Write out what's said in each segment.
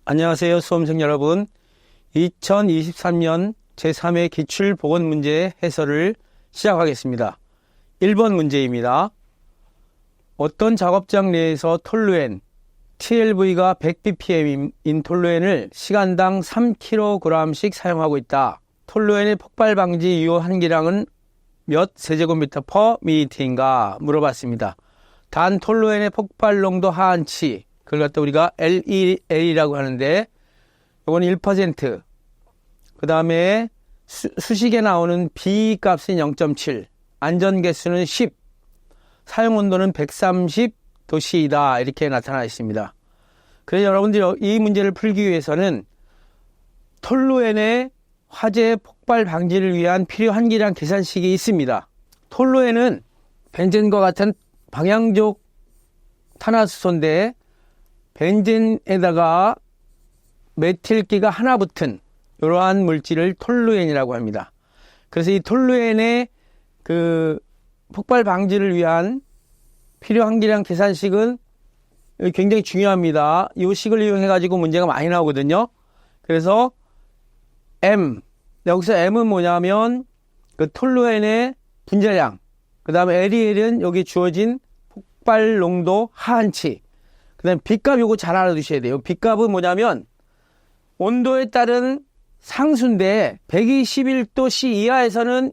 안녕하세요, 수험생 여러분. 2023년 제3회 기출보건문제 해설을 시작하겠습니다. 1번 문제입니다. 어떤 작업장 내에서 톨루엔, TLV가 100bpm인 톨루엔을 시간당 3kg씩 사용하고 있다. 톨루엔의 폭발 방지 유효 한기량은 몇 세제곱미터 퍼 미니트인가 물어봤습니다. 단 톨루엔의 폭발 농도 하한치, 그걸 갖다 우리가 LEL이라고 하는데, 요건 1%, 그 다음에 수식에 나오는 B 값은 0.7, 안전 개수는 10, 사용 온도는 130도씨이다. 이렇게 나타나 있습니다. 그래서 여러분들이 이 문제를 풀기 위해서는 톨루엔의 화재 폭발 방지를 위한 필요 한기량 계산식이 있습니다. 톨루엔은 벤젠과 같은 방향족 탄화수소인데, 벤젠에다가 메틸기가 하나 붙은 이러한 물질을 톨루엔이라고 합니다. 그래서 이 톨루엔의 그 폭발 방지를 위한 필요 한기량 계산식은 굉장히 중요합니다. 이 식을 이용해 가지고 문제가 많이 나오거든요. 그래서 M, 여기서 M은 뭐냐면 그 톨루엔의 분자량, 그 다음에 LEL은 여기 주어진 폭발 농도 하한치, 그 다음에 B값 요거 잘 알아두셔야 돼요. B값은 뭐냐면 온도에 따른 상수인데 121도C 이하에서는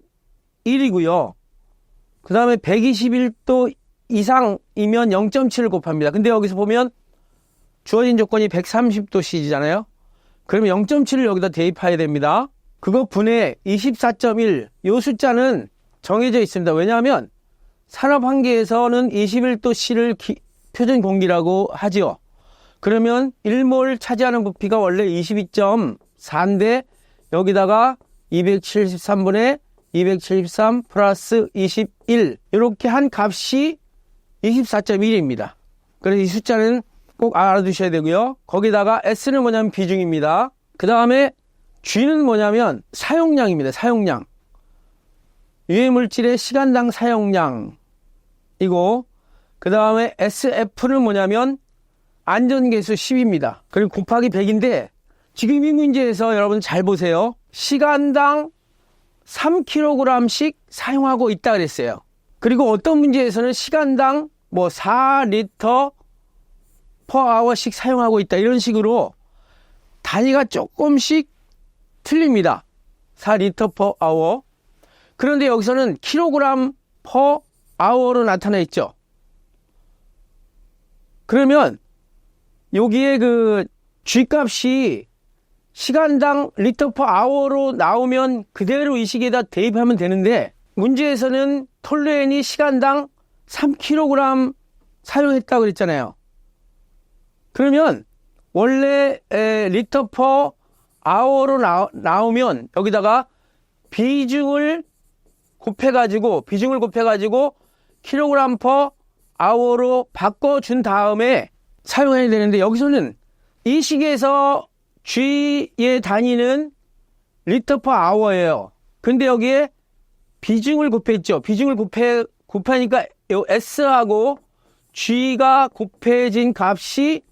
1이고요. 그 다음에 121도 이상이면 0.7을 곱합니다. 근데 여기서 보면 주어진 조건이 130도C잖아요. 그러면 0.7을 여기다 대입해야 됩니다. 그거 분의 24.1, 이 숫자는 정해져 있습니다. 왜냐하면 산업환기에서는 21도C를 표준 공기라고 하지요. 그러면 1몰 차지하는 부피가 원래 22.4인데 여기다가 273분의 273 플러스 21 이렇게 한 값이 24.1입니다. 그래서 이 숫자는 꼭 알아두셔야 되고요. 거기다가 S는 뭐냐면 비중입니다. 그 다음에 G는 뭐냐면 사용량입니다. 사용량. 유해물질의 시간당 사용량이고, 그 다음에 SF는 뭐냐면 안전계수 10입니다. 그리고 곱하기 100인데 지금 이 문제에서 여러분 잘 보세요. 시간당 3kg씩 사용하고 있다 그랬어요. 그리고 어떤 문제에서는 시간당 뭐 4리터 per hour씩 사용하고 있다, 이런 식으로 단위가 조금씩 틀립니다. 4리터 per hour. 그런데 여기서는 킬로그램 per hour로 나타나 있죠. 그러면 여기에 그 G값이 시간당 리터 per hour로 나오면 그대로 이 식에다 대입하면 되는데, 문제에서는 톨루엔이 시간당 3kg 사용했다고 그랬잖아요. 그러면 원래 리터 per hour로 나오면 여기다가 비중을 곱해가지고 킬로그램 per hour로 바꿔준 다음에 사용해야 되는데, 여기서는 이 식에서 G의 단위는 리터 per hour예요. 근데 여기에 비중을 곱했죠. 비중을 곱하니까 요 S하고 G가 곱해진 값이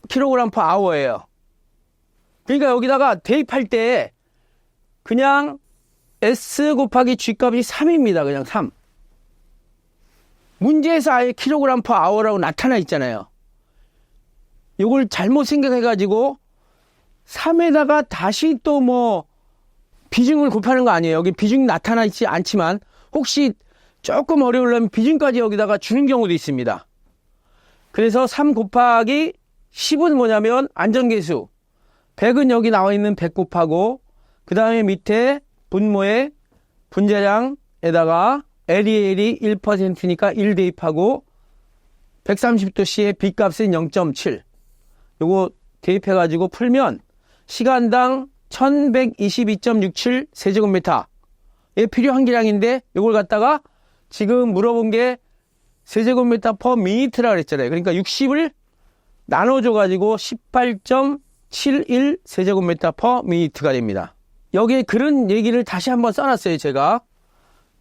킬로그램 per hour예요. 그러니까 여기다가 대입할 때 그냥 S 곱하기 G 값이 3입니다. 그냥 3. 문제에서 아예 킬로그램 per hour라고 나타나 있잖아요. 이걸 잘못 생각해가지고 3에다가 다시 또 뭐 비중을 곱하는 거 아니에요. 여기 비중이 나타나 있지 않지만 혹시 조금 어려우려면 비중까지 여기다가 주는 경우도 있습니다. 그래서 3 곱하기 10은 뭐냐면 안전계수, 100은 여기 나와 있는 100 곱하고, 그 다음에 밑에 분모의 분자량에다가 LEL이 1%니까 1 대입하고, 130도씨의 B값은 0.7. 요거 대입해가지고 풀면 시간당 1122.67 세제곱미터. 예, 필요 한기량인데 요걸 갖다가 지금 물어본 게 세제곱미터 퍼 미니트라 그랬잖아요. 그러니까 60을 나눠줘가지고 18.71 세제곱미터 퍼 미니트가 됩니다. 여기에 그런 얘기를 다시 한번 써놨어요. 제가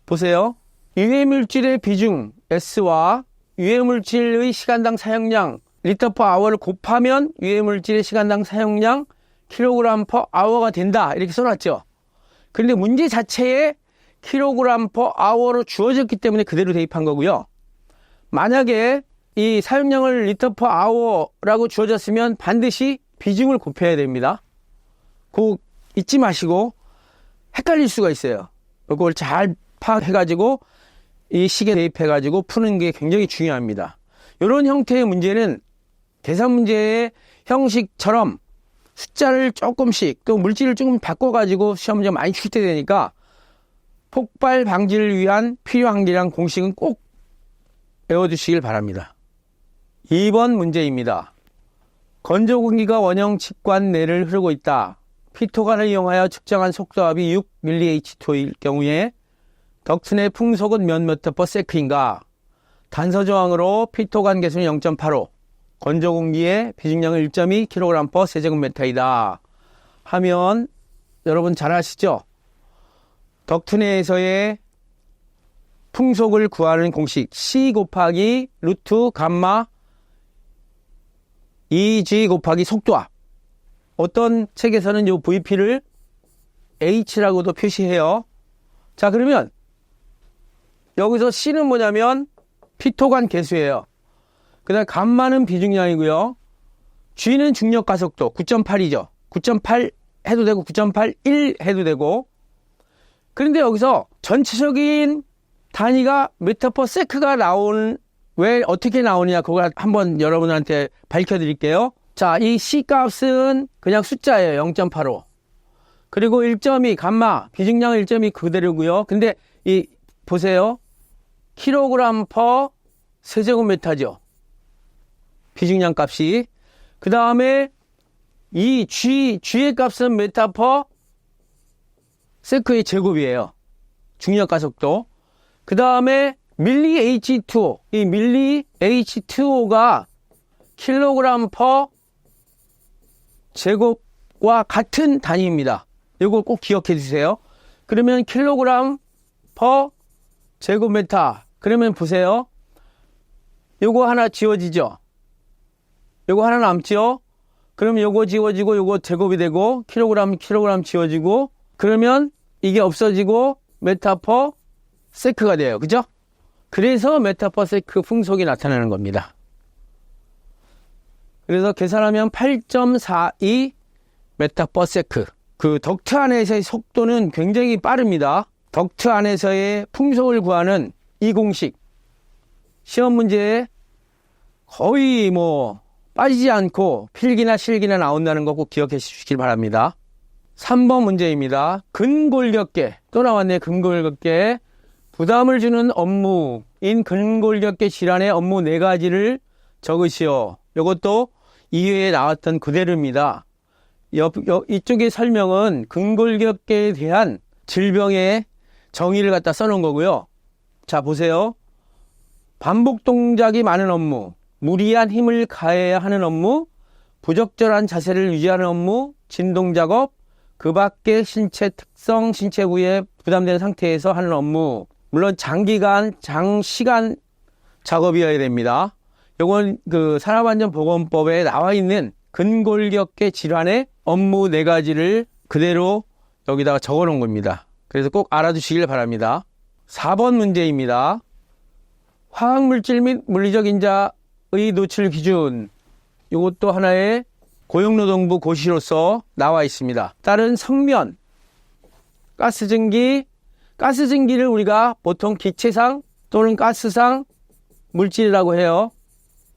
보세요. 유해물질의 비중 S와 유해물질의 시간당 사용량 리터 퍼 아워를 곱하면 유해 물질의 시간당 사용량 킬로그램 퍼 아워가 된다. 이렇게 써놨죠. 그런데 문제 자체에 킬로그램 퍼 아워로 주어졌기 때문에 그대로 대입한 거고요. 만약에 이 사용량을 리터 퍼 아워라고 주어졌으면 반드시 비중을 곱해야 됩니다. 그거 잊지 마시고 헷갈릴 수가 있어요. 그걸 잘 파악해가지고 이 식에 대입해가지고 푸는 게 굉장히 중요합니다. 이런 형태의 문제는 계산 문제의 형식처럼 숫자를 조금씩 또 물질을 조금 바꿔가지고 시험 문제 많이 출제되니까 폭발 방지를 위한 필요한 계량 공식은 꼭 외워두시길 바랍니다. 2번 문제입니다. 건조 공기가 원형 직관 내를 흐르고 있다. 피토관을 이용하여 측정한 속도압이 6mH2일 경우에 덕트 내 풍속은 몇 m/s인가? 단서 조항으로 피토관 개수는 0.85, 건조 공기의 비중량은 1.2kg/세제곱미터이다. 하면 여러분 잘 아시죠? 덕트 내에서의 풍속을 구하는 공식 C 곱하기 루트 감마 EG 곱하기 속도압. 어떤 책에서는 이 VP를 H라고도 표시해요. 자, 그러면 여기서 C는 뭐냐면 피토관 개수예요. 그 다음에 감마는 비중량이고요. G는 중력 가속도 9.8이죠. 9.8 해도 되고 9.81 해도 되고. 그런데 여기서 전체적인 단위가 m/s가 왜 어떻게 나오느냐 그걸 한번 여러분한테 밝혀드릴게요. 자, 이 C 값은 그냥 숫자예요. 0.85. 그리고 1.2 감마 비중량은 1.2 그대로고요. 근데 이 보세요. 킬로그램 퍼 세제곱미터죠. 비중량 값이. 그 다음에 이 G의 값은 메타 퍼 세크의 제곱이에요. 중력 가속도. 그 다음에 밀리 H2O. 이 밀리 H2O가 킬로그램 퍼 제곱과 같은 단위입니다. 이걸 꼭 기억해 주세요. 그러면 킬로그램 퍼 제곱미터. 그러면 보세요. 요거 하나 지워지죠? 요거 하나 남죠? 그럼 요거 지워지고 요거 제곱이 되고 킬로그램 지워지고 그러면 이게 없어지고 메타 퍼 세크가 돼요. 그죠? 그래서 메타 퍼 세크 풍속이 나타나는 겁니다. 그래서 계산하면 8.42 메타 퍼 세크. 그 덕트 안에서의 속도는 굉장히 빠릅니다. 덕트 안에서의 풍속을 구하는 이 공식 시험 문제에 거의 빠지지 않고 필기나 실기나 나온다는 거 꼭 기억해 주시길 바랍니다. 3번 문제입니다. 근골격계 또 나왔네. 근골격계 부담을 주는 업무인 근골격계 질환의 업무 4가지를 적으시오. 이것도 2회에 나왔던 그대로입니다. 이쪽의 설명은 근골격계에 대한 질병의 정의를 갖다 써놓은 거고요. 자, 보세요. 반복 동작이 많은 업무, 무리한 힘을 가해야 하는 업무, 부적절한 자세를 유지하는 업무, 진동작업, 그 밖의 신체 특성, 신체 부위에 부담되는 상태에서 하는 업무. 물론 장시간 작업이어야 됩니다. 요건 그 산업안전보건법에 나와 있는 근골격계 질환의 업무 4가지를 그대로 여기다가 적어 놓은 겁니다. 그래서 꼭 알아두시길 바랍니다. 4번 문제입니다. 화학물질 및 물리적 인자의 노출 기준. 이것도 하나의 고용노동부 고시로서 나와 있습니다. 다른 성면, 가스증기를 우리가 보통 기체상 또는 가스상 물질이라고 해요.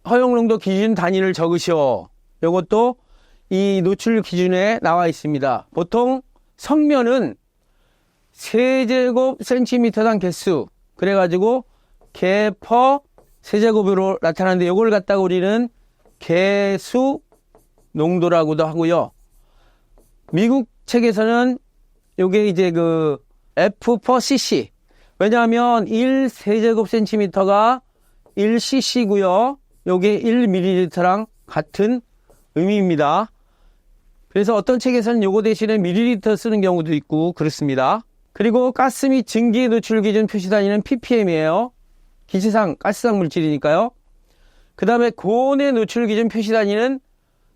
허용농도 기준 단위를 적으시오. 이것도 이 노출 기준에 나와 있습니다. 보통 성면은 세제곱 센티미터당 개수 그래가지고 개 퍼 세제곱으로 나타나는데 이걸 갖다가 우리는 개수 농도라고도 하고요. 미국 책에서는 요게 이제 그 F per cc. 왜냐하면 1 세제곱 센티미터가 1cc고요. 요게 1ml랑 같은 의미입니다. 그래서 어떤 책에서는 요거 대신에 밀리리터 쓰는 경우도 있고 그렇습니다. 그리고 가스 및 증기 노출 기준 표시 단위는 ppm이에요. 기체상 가스상 물질이니까요. 그 다음에 고온의 노출 기준 표시 단위는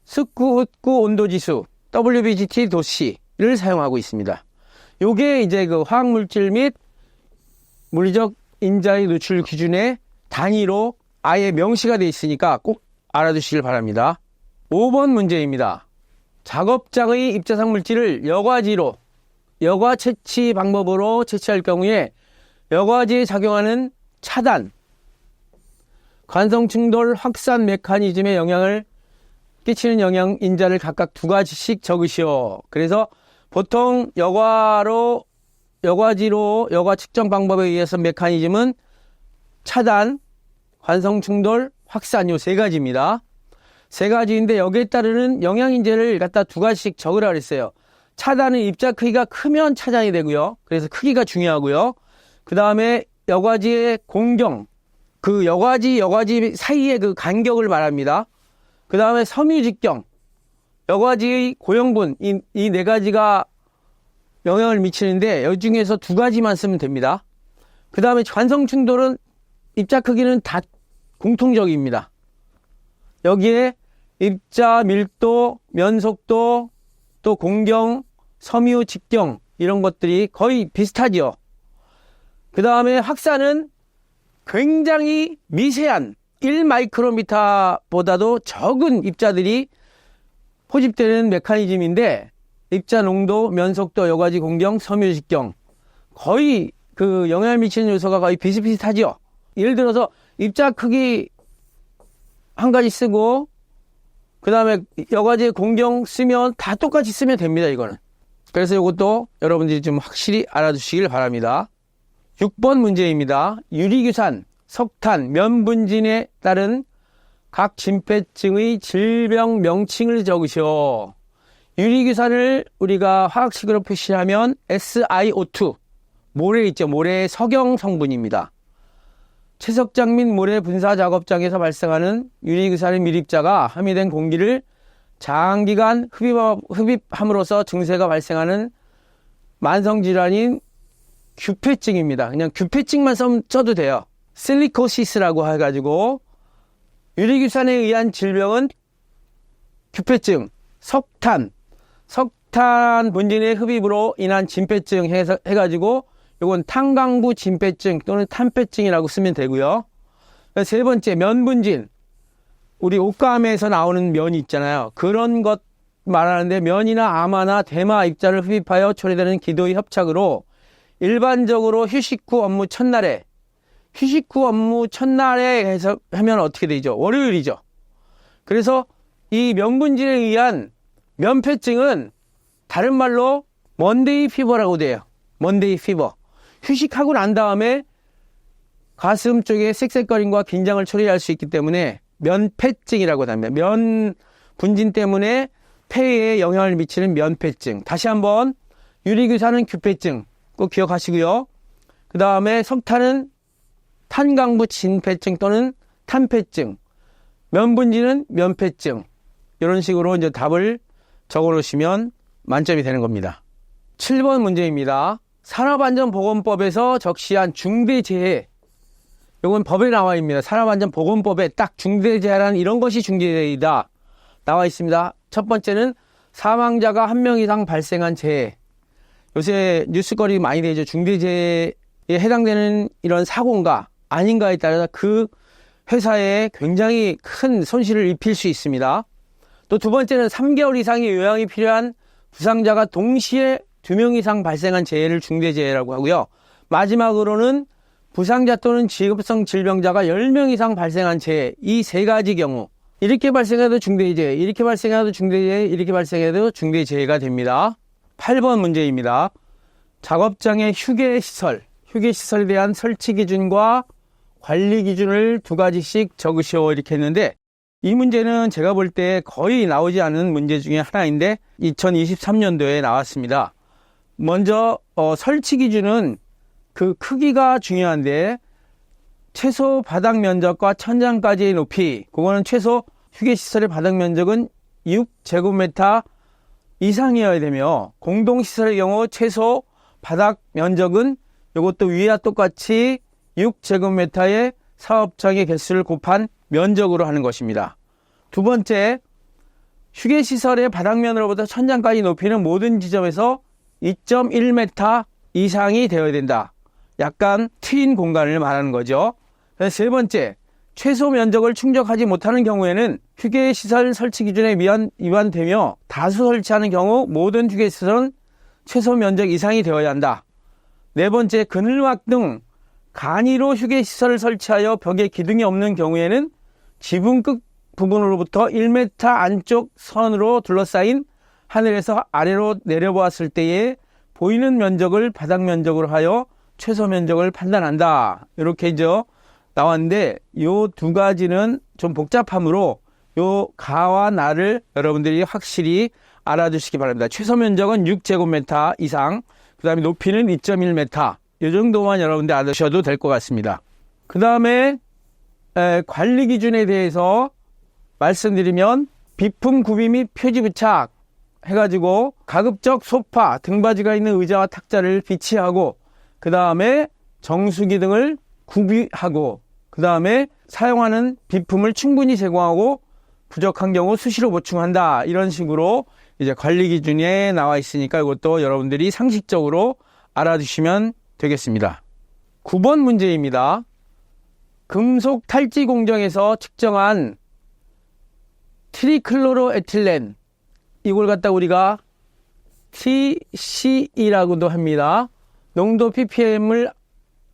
습구, 흡구, 온도지수, WBGT 도시를 사용하고 있습니다. 요게 이제 그 화학물질 및 물리적 인자의 노출 기준의 단위로 아예 명시가 되어 있으니까 꼭 알아두시길 바랍니다. 5번 문제입니다. 작업장의 입자상 물질을 여과지로, 여과 채취 방법으로 채취할 경우에 여과지에 작용하는 차단, 관성 충돌, 확산 메커니즘에 영향을 끼치는 영향 인자를 각각 2가지씩 적으시오. 그래서 보통 여과지로 여과 측정 방법에 의해서 메커니즘은 차단, 관성 충돌, 확산 요 3가지입니다. 3가지인데 여기에 따르는 영향 인자를 갖다 2가지씩 적으라 그랬어요. 차단은 입자 크기가 크면 차단이 되고요. 그래서 크기가 중요하고요. 그 다음에 여과지의 공경, 그 여과지 사이의 그 간격을 말합니다. 그 다음에 섬유직경, 여과지의 고형분, 이 4가지가 영향을 미치는데 이 중에서 2가지만 쓰면 됩니다. 그 다음에 관성 충돌은 입자 크기는 다 공통적입니다. 여기에 입자 밀도, 면속도, 또 공경, 섬유 직경 이런 것들이 거의 비슷하죠. 그 다음에 확산은 굉장히 미세한 1마이크로미터보다도 적은 입자들이 포집되는 메커니즘인데 입자 농도, 면속도, 여과지 공경, 섬유 직경 거의 그 영향을 미치는 요소가 거의 비슷비슷하죠. 예를 들어서 입자 크기 한 가지 쓰고 그 다음에 여과지 공경 쓰면 다 똑같이 쓰면 됩니다. 이거는. 그래서 이것도 여러분들이 좀 확실히 알아두시길 바랍니다. 6번 문제입니다. 유리규산, 석탄, 면분진에 따른 각 진폐증의 질병 명칭을 적으시오. 유리규산을 우리가 화학식으로 표시하면 SiO2, 모래 있죠. 모래의 석영 성분입니다. 채석장 및 모래 분사 작업장에서 발생하는 유리규산의 밀입자가 함유된 공기를 장기간 흡입함으로써 증세가 발생하는 만성질환인 규폐증입니다. 그냥 규폐증만 써도 돼요. 실리코시스라고 해가지고 유리규산에 의한 질병은 규폐증, 석탄 분진의 흡입으로 인한 진폐증 해가지고 이건 탄강부 진폐증 또는 탄폐증이라고 쓰면 되고요. 3번째 면분진, 우리 옷감에서 나오는 면이 있잖아요. 그런 것 말하는데 면이나 아마나 대마 입자를 흡입하여 초래되는 기도의 협착으로 일반적으로 휴식 후 업무 첫날에 해서 하면 어떻게 되죠? 월요일이죠. 그래서 이 면분진에 의한 면폐증은 다른 말로 먼데이 피버라고 돼요. 먼데이 피버. 휴식하고 난 다음에 가슴 쪽에 쌕쌕거림과 긴장을 초래할 수 있기 때문에 면폐증이라고 합니다. 면 분진 때문에 폐에 영향을 미치는 면폐증. 다시 한번 유리규산은 규폐증 꼭 기억하시고요. 그 다음에 석탄은 탄강부 진폐증 또는 탄폐증, 면분진은 면폐증. 이런 식으로 이제 답을 적어 놓으시면 만점이 되는 겁니다. 7번 문제입니다. 산업안전보건법에서 적시한 중대재해, 이건 법에 나와 있습니다. 산업안전보건법에 딱 중대재해라는 이런 것이 중대재해이다 나와 있습니다. 첫 번째는 사망자가 1명 이상 발생한 재해. 요새 뉴스거리 많이 되죠. 중대재해에 해당되는 이런 사고인가 아닌가에 따라서 그 회사에 굉장히 큰 손실을 입힐 수 있습니다. 또 2번째는 3개월 이상의 요양이 필요한 부상자가 동시에 2명 이상 발생한 재해를 중대재해라고 하고요. 마지막으로는 부상자 또는 직업성 질병자가 10명 이상 발생한 재해, 이 3가지 경우 이렇게 발생해도 중대재해, 이렇게 발생해도 중대재해, 이렇게 발생해도 중대재해가 됩니다. 8번 문제입니다. 작업장의 휴게시설에 대한 설치 기준과 관리 기준을 2가지씩 적으시오 이렇게 했는데 이 문제는 제가 볼 때 거의 나오지 않은 문제 중에 하나인데 2023년도에 나왔습니다. 먼저 설치 기준은 그 크기가 중요한데 최소 바닥 면적과 천장까지의 높이, 그거는 최소 휴게시설의 바닥 면적은 6제곱미터 이상이어야 되며 공동시설의 경우 최소 바닥 면적은 이것도 위와 똑같이 6제곱미터의 사업장의 개수를 곱한 면적으로 하는 것입니다. 두 번째, 휴게시설의 바닥면으로부터 천장까지 높이는 모든 지점에서 2.1m 이상이 되어야 된다. 약간 트인 공간을 말하는 거죠. 세 번째, 최소 면적을 충족하지 못하는 경우에는 휴게시설 설치 기준에 위반되며 다수 설치하는 경우 모든 휴게시설은 최소 면적 이상이 되어야 한다. 네 번째, 그늘막 등 간이로 휴게시설을 설치하여 벽에 기둥이 없는 경우에는 지붕 끝 부분으로부터 1m 안쪽 선으로 둘러싸인 하늘에서 아래로 내려보았을 때에 보이는 면적을 바닥 면적으로 하여 최소 면적을 판단한다. 이렇게 이제 나왔는데 요 두 가지는 좀 복잡하므로 요 가와 나를 여러분들이 확실히 알아두시기 바랍니다. 최소 면적은 6제곱미터 이상, 그 다음에 높이는 2.1m, 이 정도만 여러분들 알아두셔도 될 것 같습니다. 그 다음에 관리 기준에 대해서 말씀드리면 비품 구비 및 표지 부착 해가지고 가급적 소파, 등받이가 있는 의자와 탁자를 비치하고 그 다음에 정수기 등을 구비하고 그 다음에 사용하는 비품을 충분히 제공하고 부족한 경우 수시로 보충한다. 이런 식으로 이제 관리 기준에 나와 있으니까 이것도 여러분들이 상식적으로 알아두시면 되겠습니다. 9번 문제입니다. 금속 탈지 공정에서 측정한 트리클로로에틸렌, 이걸 갖다 우리가 TCE라고도 합니다. 농도 ppm을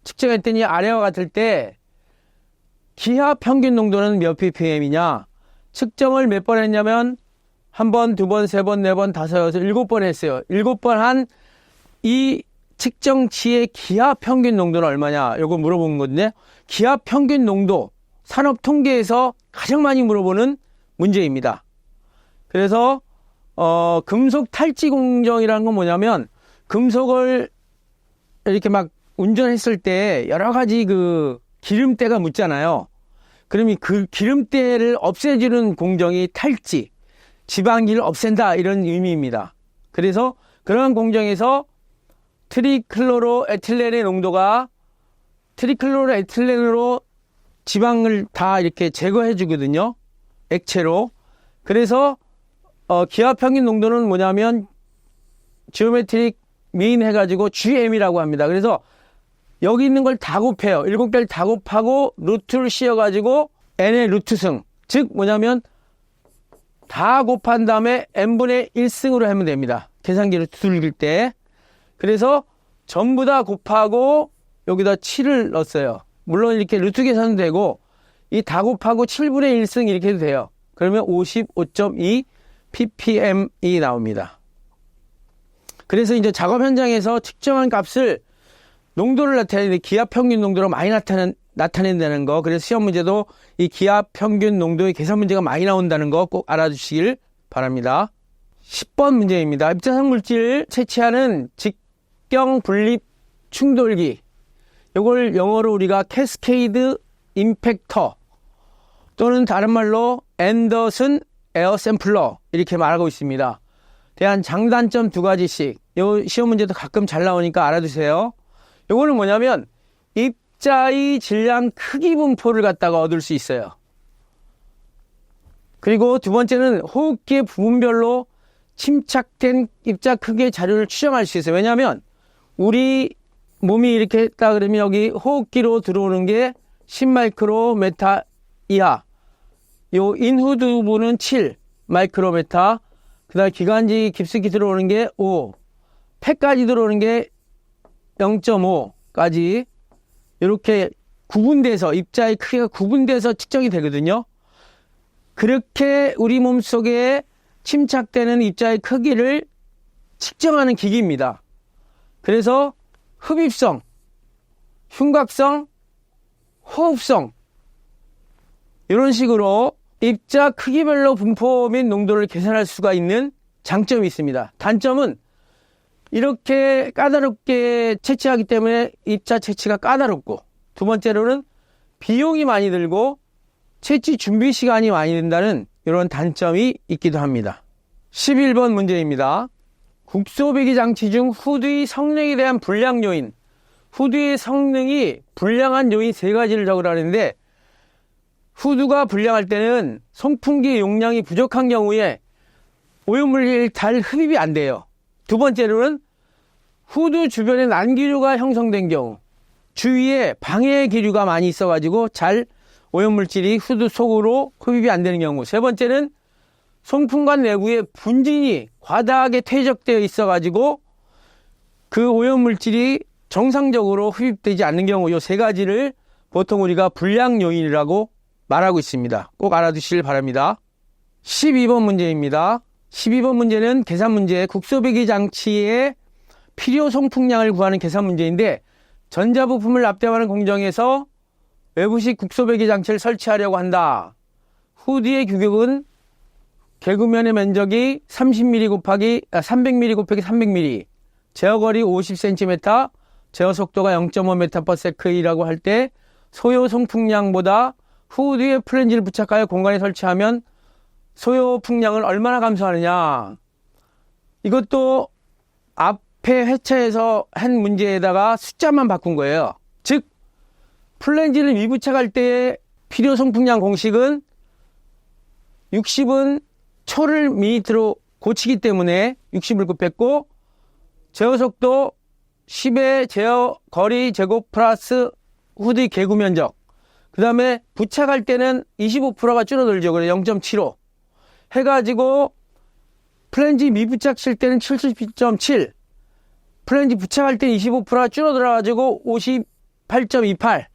측정했더니 아래와 같을 때 기하 평균 농도는 몇 ppm이냐? 측정을 몇 번 했냐면 한 번, 두 번, 세 번, 네 번, 다섯, 여섯, 7번 했어요. 7번 한 이 측정치의 기하 평균 농도는 얼마냐? 이거 물어본 건데, 기하 평균 농도, 산업 통계에서 가장 많이 물어보는 문제입니다. 그래서 금속 탈지 공정이라는 건 뭐냐면 금속을 이렇게 막 운전했을 때 여러 가지 그 기름때가 묻잖아요. 그러면 그 기름때를 없애주는 공정이 탈지, 지방기를 없앤다, 이런 의미입니다. 그래서 그러한 공정에서 트리클로로에틸렌의 농도가 트리클로로에틸렌으로 지방을 다 이렇게 제거해 주거든요. 액체로. 그래서 기하 평균 농도는 뭐냐면 지오메트릭 미인 해가지고 GM이라고 합니다. 그래서 여기 있는 걸 다 곱해요. 7개를 다 곱하고 루트를 씌워가지고 n의 루트승, 즉 뭐냐면 다 곱한 다음에 n분의 1승으로 하면 됩니다. 계산기를 두들길 때. 그래서 전부 다 곱하고 여기다 7을 넣었어요. 물론 이렇게 루트 계산도 되고 이 다 곱하고 7분의 1승 이렇게 해도 돼요. 그러면 55.2 ppm이 나옵니다. 그래서 이제 작업 현장에서 측정한 값을 농도를 나타내는 기하 평균 농도로 많이 나타낸다는 거. 그래서 시험 문제도 이 기하 평균 농도의 계산 문제가 많이 나온다는 거 꼭 알아주시길 바랍니다. 10번 문제입니다. 입자성 물질 채취하는 직경 분립 충돌기. 이걸 영어로 우리가 캐스케이드 임팩터 또는 다른 말로 앤더슨 에어 샘플러 이렇게 말하고 있습니다. 대한 장단점 두 가지씩. 요 시험 문제도 가끔 잘 나오니까 알아두세요. 요거는 뭐냐면 입자의 질량 크기 분포를 갖다가 얻을 수 있어요. 그리고 두 번째는 호흡기의 부분별로 침착된 입자 크기의 자료를 추정할 수 있어요. 왜냐하면 우리 몸이 이렇게 했다 그러면 여기 호흡기로 들어오는 게 10마이크로메타 이하, 요 인후두부는 7 마이크로메타, 그 다음에 기관지 깊숙이 들어오는 게 5, 폐까지 들어오는 게 0.5까지 이렇게 구분돼서 입자의 크기가 구분돼서 측정이 되거든요. 그렇게 우리 몸속에 침착되는 입자의 크기를 측정하는 기기입니다. 그래서 흡입성, 흉곽성, 호흡성 이런 식으로 입자 크기별로 분포 및 농도를 계산할 수가 있는 장점이 있습니다. 단점은 이렇게 까다롭게 채취하기 때문에 입자 채취가 까다롭고, 두 번째로는 비용이 많이 들고 채취 준비 시간이 많이 든다는 이런 단점이 있기도 합니다. 11번 문제입니다. 국소배기 장치 중 후드의 성능에 대한 불량 요인, 후드의 성능이 불량한 요인 세 가지를 적으라는데 후드가 불량할 때는 송풍기 용량이 부족한 경우에 오염물질이 잘 흡입이 안 돼요. 두 번째로는 후드 주변에 난기류가 형성된 경우, 주위에 방해 기류가 많이 있어가지고 잘 오염물질이 후드 속으로 흡입이 안 되는 경우. 세 번째는 송풍관 내부에 분진이 과다하게 퇴적되어 있어가지고 그 오염물질이 정상적으로 흡입되지 않는 경우, 이 세 가지를 보통 우리가 불량 요인이라고 말하고 있습니다. 꼭 알아두시길 바랍니다. 12번 문제입니다. 12번 문제는 계산 문제, 국소배기 장치의 필요 송풍량을 구하는 계산 문제인데, 전자부품을 납땜하는 공정에서 외부식 국소배기 장치를 설치하려고 한다. 후드의 규격은 개구면의 면적이 300mm 곱하기 300mm, 제어거리 50cm, 제어 속도가 0.5m/s이라고 할 때 소요 송풍량보다 후드에 플랜지를 부착하여 공간에 설치하면 소요 풍량을 얼마나 감소하느냐. 이것도 앞에 회차에서 한 문제에다가 숫자만 바꾼 거예요. 즉 플랜지를 미부착할 때의 필요 송풍량 공식은 60은 초를 미니트로 고치기 때문에 60을 곱했고, 제어 속도 10의 제어 거리 제곱 플러스 후드의 개구 면적, 그 다음에 부착할 때는 25%가 줄어들죠. 그래서 0.75 해가지고 플랜지 미부착 칠 때는 72.7, 플랜지 부착할 때는 25%가 줄어들어가지고 58.28,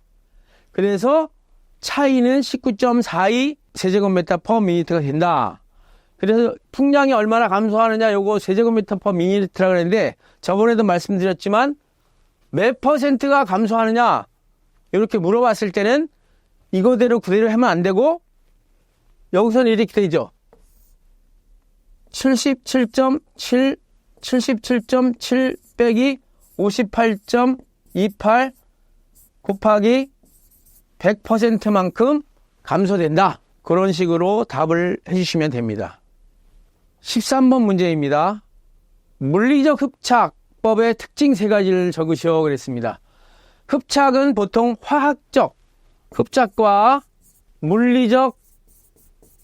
그래서 차이는 19.42 세제곱미터/미니트가 된다. 그래서 풍량이 얼마나 감소하느냐, 요거 세제곱미터/미니트라고 그랬는데, 저번에도 말씀드렸지만 몇 %가 감소하느냐 이렇게 물어봤을 때는 이거대로 그대로 하면 안 되고, 여기서는 이렇게 되죠. 77.7 빼기 58.28 곱하기 100%만큼 감소된다. 그런 식으로 답을 해주시면 됩니다. 13번 문제입니다. 물리적 흡착법의 특징 세 가지를 적으시오 그랬습니다. 흡착은 보통 화학적 흡착과 물리적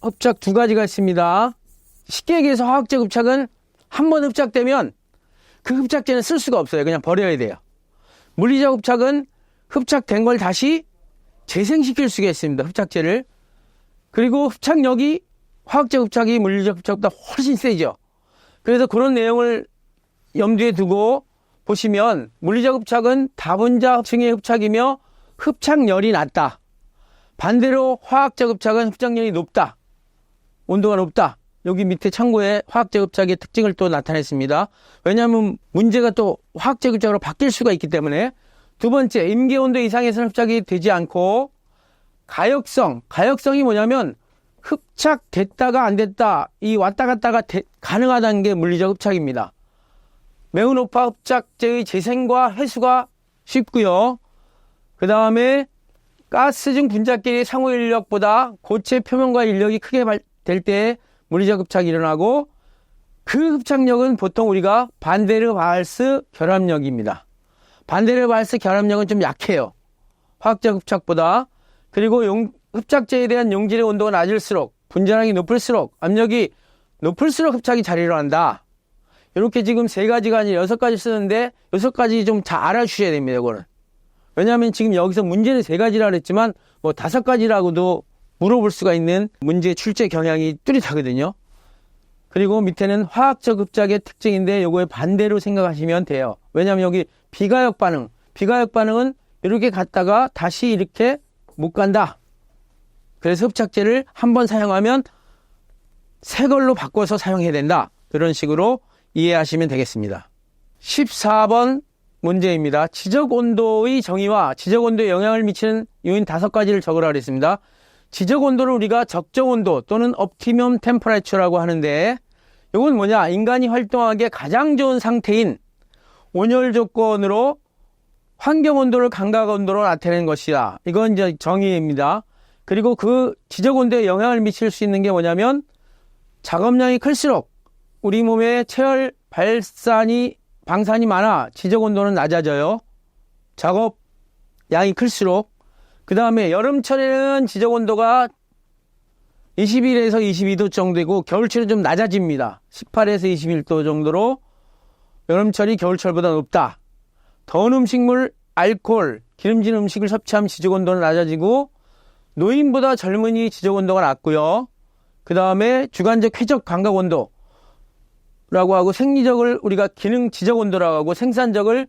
흡착 두 가지가 있습니다. 쉽게 얘기해서 화학적 흡착은 한 번 흡착되면 그 흡착제는 쓸 수가 없어요. 그냥 버려야 돼요. 물리적 흡착은 흡착된 걸 다시 재생시킬 수가 있습니다. 흡착제를. 그리고 흡착력이 화학적 흡착이 물리적 흡착보다 훨씬 세죠. 그래서 그런 내용을 염두에 두고 보시면, 물리적 흡착은 다분자층의 흡착이며 흡착열이 낮다. 반대로 화학적 흡착은 흡착열이 높다. 온도가 높다. 여기 밑에 참고에 화학적 흡착의 특징을 또 나타냈습니다. 왜냐하면 문제가 또 화학적 흡착으로 바뀔 수가 있기 때문에. 두 번째, 임계온도 이상에서는 흡착이 되지 않고, 가역성이 뭐냐면 흡착됐다가 안 됐다, 이 왔다 갔다가 가능하다는 게 물리적 흡착입니다. 매우 높아 흡착제의 재생과 회수가 쉽고요. 그 다음에 가스 중 분자끼리 상호 인력보다 고체 표면과 인력이 크게 될 때 물리적 흡착이 일어나고, 그 흡착력은 보통 우리가 반데르발스 결합력입니다. 반데르발스 결합력은 좀 약해요. 화학적 흡착보다. 그리고 흡착제에 대한 용질의 온도가 낮을수록, 분자량이 높을수록, 압력이 높을수록 흡착이 잘 일어난다. 이렇게 지금 세 가지가 아니라 6가지 쓰는데 6가지 좀 잘 알아주셔야 됩니다. 이거는. 왜냐하면 지금 여기서 문제는 3가지라 그랬지만 뭐 5가지라고도 물어볼 수가 있는 문제 출제 경향이 뚜렷하거든요. 그리고 밑에는 화학적 흡착의 특징인데 요거에 반대로 생각하시면 돼요. 왜냐하면 여기 비가역 반응은 이렇게 갔다가 다시 이렇게 못 간다. 그래서 흡착제를 한번 사용하면 새 걸로 바꿔서 사용해야 된다. 그런 식으로 이해하시면 되겠습니다. 14번 문제입니다. 지적온도의 정의와 지적온도에 영향을 미치는 요인 5가지를 적으라 그랬습니다. 지적온도를 우리가 적정온도 또는 옵티멈 템퍼레처라고 하는데, 이건 뭐냐, 인간이 활동하기에 가장 좋은 상태인 온열 조건으로 환경온도를 감각온도로 나타내는 것이다. 이건 이제 정의입니다. 그리고 그 지적온도에 영향을 미칠 수 있는 게 뭐냐면, 작업량이 클수록 우리 몸에 체열 방산이 많아 지적온도는 낮아져요. 작업 양이 클수록. 그 다음에 여름철에는 지적온도가 21에서 22도 정도이고 겨울철은 좀 낮아집니다. 18에서 21도 정도로 여름철이 겨울철보다 높다. 더운 음식물, 알코올, 기름진 음식을 섭취하면 지적온도는 낮아지고 노인보다 젊은이 지적온도가 낮고요. 그 다음에 주관적 회적 감각온도라고 하고 생리적을 우리가 기능 지적온도라고 하고 생산적을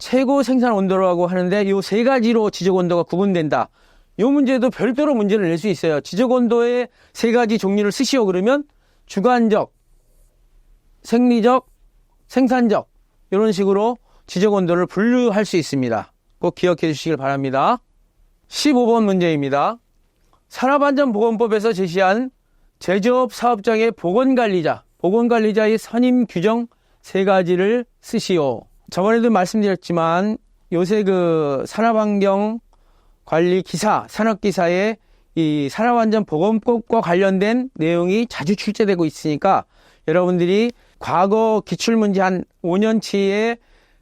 최고 생산온도라고 하는데 이 세 가지로 지적온도가 구분된다. 이 문제도 별도로 문제를 낼 수 있어요. 지적온도의 세 가지 종류를 쓰시오 그러면 주관적, 생리적, 생산적 이런 식으로 지적온도를 분류할 수 있습니다. 꼭 기억해 주시길 바랍니다. 15번 문제입니다. 산업안전보건법에서 제시한 제조업 사업장의 보건관리자의 선임 규정 세 가지를 쓰시오. 저번에도 말씀드렸지만 요새 그 산업환경 관리 기사, 산업기사에 이 산업안전보건법과 관련된 내용이 자주 출제되고 있으니까 여러분들이 과거 기출문제 한 5년치의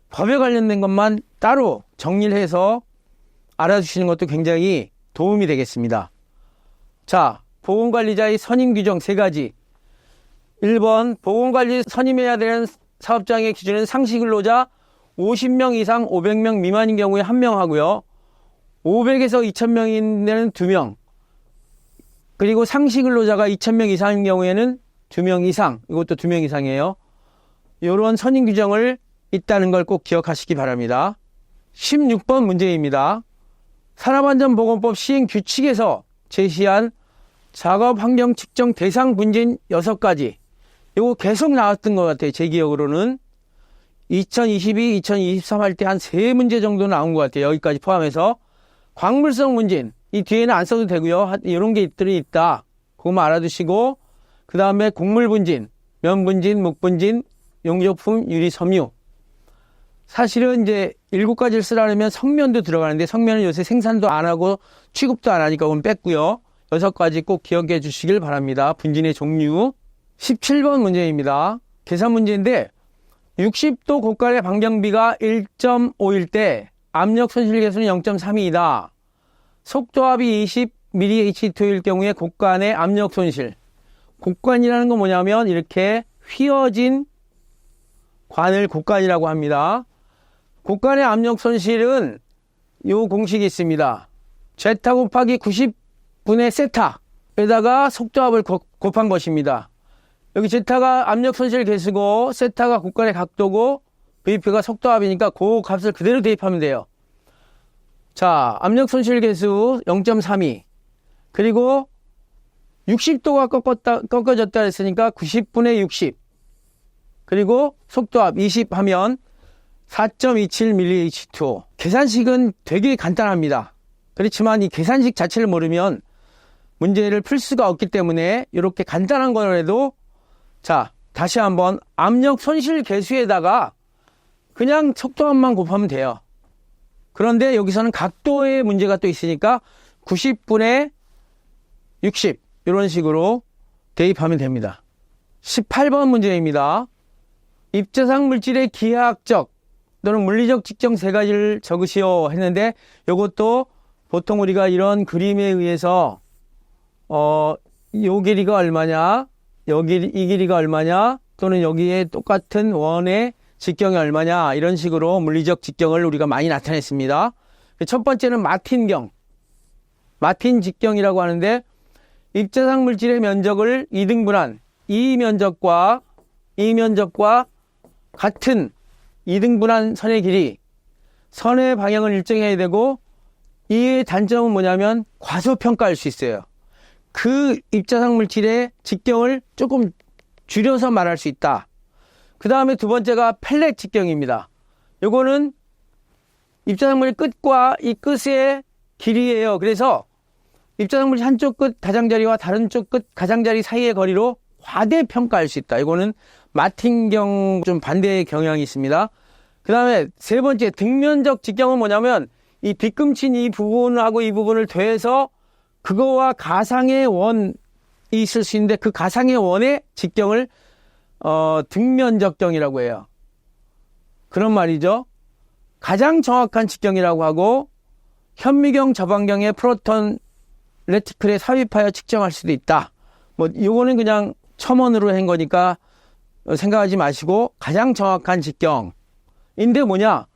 법에 관련된 것만 따로 정리를 해서 알아주시는 것도 굉장히 도움이 되겠습니다. 자, 보건관리자의 선임 규정 세 가지. 1번, 보건관리 선임해야 되는 사업장의 기준은 상시 근로자 50명 이상 500명 미만인 경우에 1명 하고요. 500에서 2000명인 데는 2명. 그리고 상시 근로자가 2000명 이상인 경우에는 2명 이상. 이것도 2명 이상이에요. 이런 선임 규정을 있다는 걸 꼭 기억하시기 바랍니다. 16번 문제입니다. 산업안전보건법 시행 규칙에서 제시한 작업환경 측정 대상 분진 6가지. 이거 계속 나왔던 것 같아요. 제 기억으로는. 2022, 2023 할 때 한 3문제 정도 나온 것 같아요. 여기까지 포함해서. 광물성 분진. 이 뒤에는 안 써도 되고요. 이런 게들이 있다. 그것만 알아두시고. 그 다음에 곡물 분진, 면 분진, 목 분진, 용접품, 유리, 섬유. 사실은 이제 7가지를 쓰려면 성면도 들어가는데 성면은 요새 생산도 안 하고 취급도 안 하니까 그건 뺐고요. 6가지 꼭 기억해 주시길 바랍니다. 분진의 종류. 17번 문제입니다. 계산 문제인데 60도 고깔의 반경비가 1.5일 때 압력 손실 계수는 0.32이다. 속도압이 20mH2일 경우에 곡간의 압력 손실. 곡간이라는 건 뭐냐면 이렇게 휘어진 관을 곡간이라고 합니다. 곡간의 압력 손실은 이 공식이 있습니다. 제타 곱하기 90분의 세타에다가 속도압을 곱한 것입니다. 여기 제타가 압력 손실 계수고 세타가 곡간의 각도고 Vp가 속도압이니까 그 값을 그대로 대입하면 돼요. 자, 압력 손실 계수 0.32 그리고 60도가 꺾어졌다 했으니까 90분의 60 그리고 속도압 20 하면 4.27mH2O. 계산식은 되게 간단합니다. 그렇지만 이 계산식 자체를 모르면 문제를 풀 수가 없기 때문에 이렇게 간단한 거라도 자, 다시 한번 압력 손실 계수에다가 그냥 속도압만 곱하면 돼요. 그런데 여기서는 각도의 문제가 또 있으니까 90분의 60 이런 식으로 대입하면 됩니다. 18번 문제입니다. 입자상 물질의 기하학적 또는 물리적 직정 세 가지를 적으시오 했는데 이것도 보통 우리가 이런 그림에 의해서 요 길이가 얼마냐 이 길이가 얼마냐 또는 여기에 똑같은 원의 직경이 얼마냐 이런 식으로 물리적 직경을 우리가 많이 나타냈습니다. 첫 번째는 마틴 직경이라고 하는데 입자상 물질의 면적을 2등분한 이 면적과 같은 2등분한 선의 길이 선의 방향을 일정해야 되고 이 단점은 뭐냐면 과소평가할 수 있어요. 그 입자상 물질의 직경을 조금 줄여서 말할 수 있다. 그 다음에 두 번째가 펠렛 직경입니다. 요거는 입자상 물질 끝과 이 끝의 길이에요. 그래서 입자상 물질 한쪽 끝 가장자리와 다른 쪽 끝 가장자리 사이의 거리로 과대평가할 수 있다. 이거는 마틴경 좀 반대의 경향이 있습니다. 그 다음에 세 번째 등면적 직경은 뭐냐면 이 뒤꿈친 이 부분하고 이 부분을 더해서 그거와 가상의 원이 있을 수 있는데 그 가상의 원의 직경을 등면적경이라고 해요. 그런 말이죠. 가장 정확한 직경이라고 하고 현미경 저반경의 프로톤 레티클에 삽입하여 측정할 수도 있다. 뭐 이거는 그냥 첨언으로 한 거니까 생각하지 마시고 가장 정확한 직경인데 뭐냐?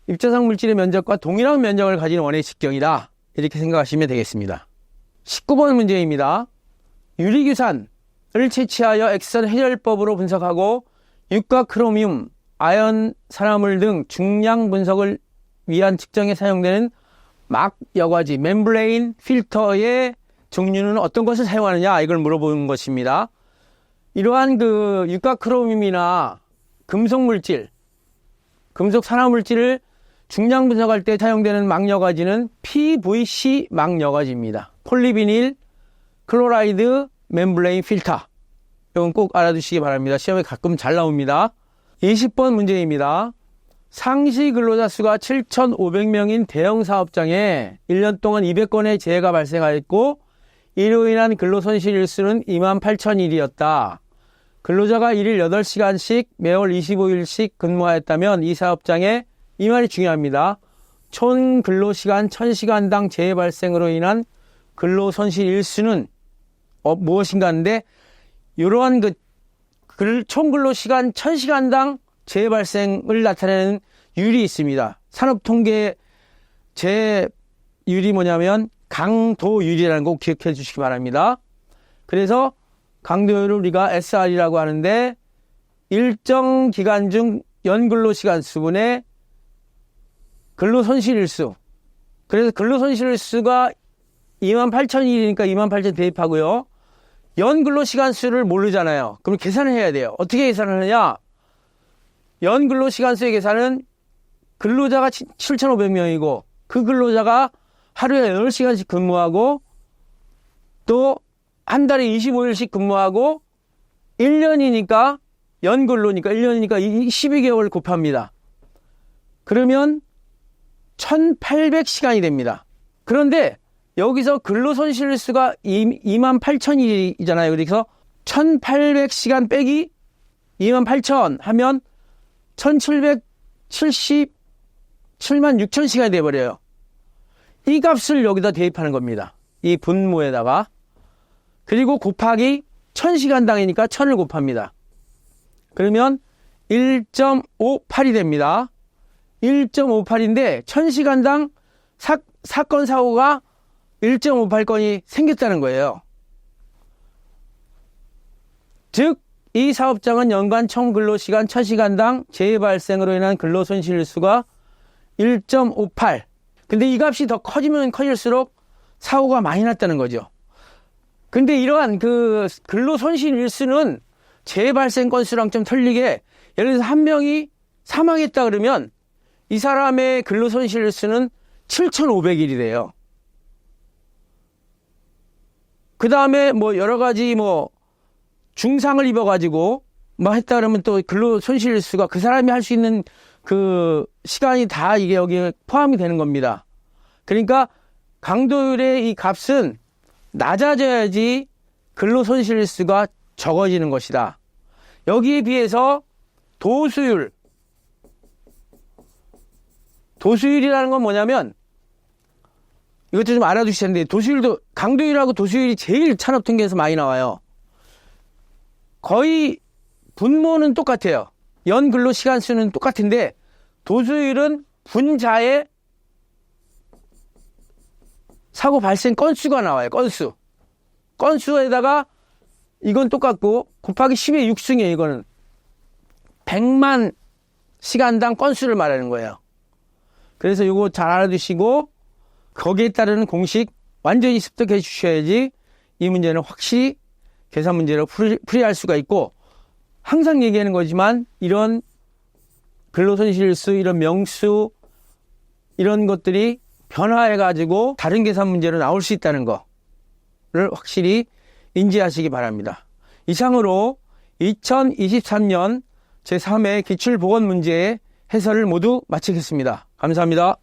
입자상 물질의 면적과 동일한 면적을 가진 원의 직경이다. 이렇게 생각하시면 되겠습니다. 19번 문제입니다. 유리규산을 채취하여 X선 해결법으로 분석하고 육과 크로미움, 아연, 산화물 등 중량 분석을 위한 측정에 사용되는 막 여과지 멤브레인 필터의 종류는 어떤 것을 사용하느냐, 이걸 물어보는 것입니다. 이러한 그 육과 크로미움이나 금속 물질, 금속 산화물질을 중량 분석할 때 사용되는 막 여과지는 PVC 막 여과지입니다. 폴리비닐 클로라이드 멤브레인 필터. 이건 꼭 알아두시기 바랍니다. 시험에 가끔 잘 나옵니다. 20번 문제입니다. 상시 근로자 수가 7,500명인 대형 사업장에 1년 동안 200건의 재해가 발생하였고 이로 인한 근로손실 일수는 28,000일이었다. 근로자가 1일 8시간씩 매월 25일씩 근무하였다면 이 사업장에, 이 말이 중요합니다, 총 근로시간 1000시간당 재해 발생으로 인한 근로손실 일수는 무엇인가 하는데, 이러한 총 근로시간 1000시간당 재해 발생을 나타내는 율이 있습니다. 산업통계 율이 뭐냐면 강도율이라는 거 기억해 주시기 바랍니다. 그래서 강도율을 우리가 SR이라고 하는데, 일정 기간 중 연근로시간 수분의 근로손실일수. 그래서 근로손실일수가 28,000일이니까 28,000 대입하고요. 연근로시간 수를 모르잖아요. 그럼 계산을 해야 돼요. 어떻게 계산을 하느냐? 연근로시간 수의 계산은 근로자가 7,500명이고 그 근로자가 하루에 8시간씩 근무하고 또 한 달에 25일씩 근무하고 1년이니까 연근로니까 1년이니까 12개월 곱합니다. 그러면 1,800시간이 됩니다. 그런데 여기서 근로손실수가 28,000일이잖아요. 그래서 1,800시간 빼기 28,000 하면 1,777만6천 시간이 돼버려요. 이 값을 여기다 대입하는 겁니다. 이 분모에다가. 그리고 곱하기 1000시간당이니까 1000을 곱합니다. 그러면 1.58이 됩니다. 1.58인데 1000시간당 사건 사고가 1.58건이 생겼다는 거예요. 즉 이 사업장은 연간 총 근로시간 1000시간당 재해 발생으로 인한 근로손실수가 1.58. 근데 이 값이 더 커지면 커질수록 사고가 많이 났다는 거죠. 근데 이러한 그 근로손실 일수는 재해 발생 건수랑 좀 틀리게, 예를 들어서 한 명이 사망했다 그러면 이 사람의 근로손실 일수는 7,500일이 돼요. 그 다음에 뭐 여러 가지 뭐 중상을 입어가지고 뭐 했다 그러면 또 근로손실 일수가 그 사람이 할 수 있는 그 시간이 다 이게 여기에 포함이 되는 겁니다. 그러니까 강도율의 이 값은 낮아져야지 근로손실 일수가 적어지는 것이다. 여기에 비해서 도수율이라는 건 뭐냐면, 이것도 좀 알아두셔야 되는데, 강도율하고 도수율이 제일 산업통계에서 많이 나와요. 거의 분모는 똑같아요. 연 근로시간 수는 똑같은데 도수율은 분자의 사고 발생 건수가 나와요. 건수에다가 이건 똑같고 곱하기 10의 6승이에요. 이거는 100만 시간당 건수를 말하는 거예요. 그래서 이거 잘 알아두시고 거기에 따르는 공식 완전히 습득해 주셔야지 이 문제는 확실히 계산 문제로 풀이할 수가 있고, 항상 얘기하는 거지만 이런 근로손실수, 이런 명수, 이런 것들이 변화해가지고 다른 계산 문제로 나올 수 있다는 거를 확실히 인지하시기 바랍니다. 이상으로 2023년 제3회 기출보건 문제의 해설을 모두 마치겠습니다. 감사합니다.